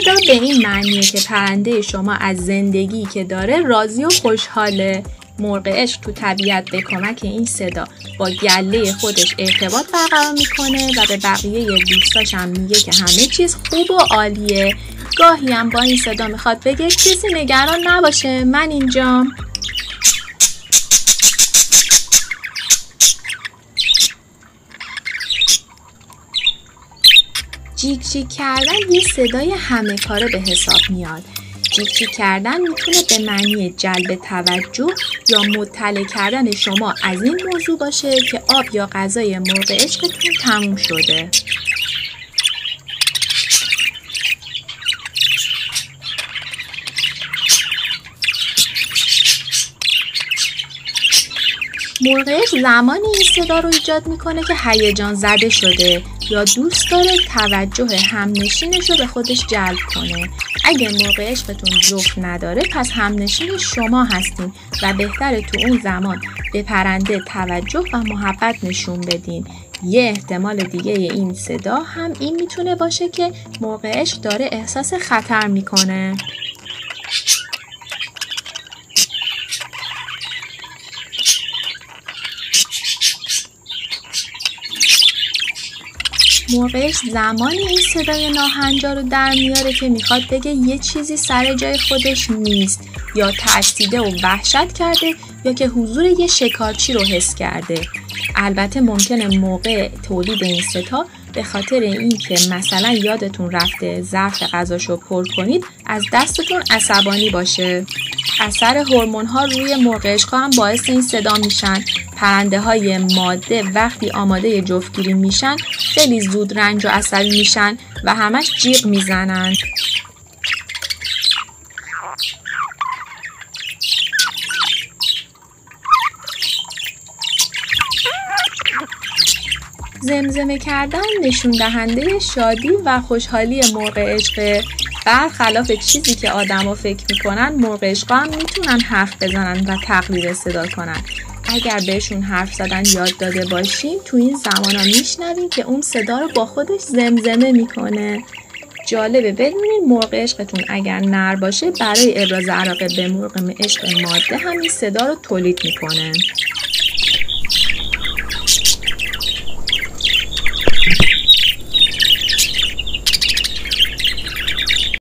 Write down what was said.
صدا به این معنیه که پرنده شما از زندگی که داره راضی و خوشحاله. مرغ عشق تو طبیعت به کمک این صدا با گله خودش ارتباط برقرار میکنه و به بقیه دوستاش هم میگه که همه چیز خوب و عالیه. گاهی هم با این صدا میخواد بگه کسی نگران نباشه، من اینجام. جیک جیک کردن یه صدای همه کاره به حساب میاد. جیک جیک کردن میتونه به معنی جلب توجه یا مطلع کردن شما از این موضوع باشه که آب یا غذای مرغ عشقتون تموم شده. مرغ عشق زمانی این صدا رو ایجاد میکنه که هیجان زده شده یا دوست داره توجه همنشینش رو به خودش جلب کنه. اگه مرغ عشقتون جفت نداره پس همنشین شما هستین و بهتره تو اون زمان به پرنده توجه و محبت نشون بدین. یه احتمال دیگه این صدا هم این میتونه باشه که مرغ عشق داره احساس خطر میکنه. مرغ عشق زمانی این صدای ناهنجار رو در میاره که میخواد بگه یه چیزی سر جای خودش نیست یا ترسیده و وحشت کرده یا که حضور یه شکارچی رو حس کرده. البته ممکنه موقع تولید این صدا به خاطر اینکه مثلا یادتون رفته ظرف غذاشو پر کنید از دستتون عصبانی باشه. اثر هورمون‌ها روی مرغ عشق هم باعث این صدا میشن. پرنده های ماده وقتی آماده جفتگیری میشن خیلی زود رنج و عصبی میشن و همش جیغ میزنن. زمزمه کردن نشون دهنده شادی و خوشحالی مرغ عشقه. برخلاف چیزی که آدما فکر میکنن مرغ عشقا هم میتونن حرف بزنن و تقلید صدا کنن. اگر بهشون حرف زدن یاد داده باشین تو این زمانا میشنوین که اون صدا رو با خودش زمزمه میکنه. جالبه بدونین مرغ عشقتون اگر نر باشه برای ابراز علاقه به مرغ عشق ماده همین صدا رو تولید میکنه.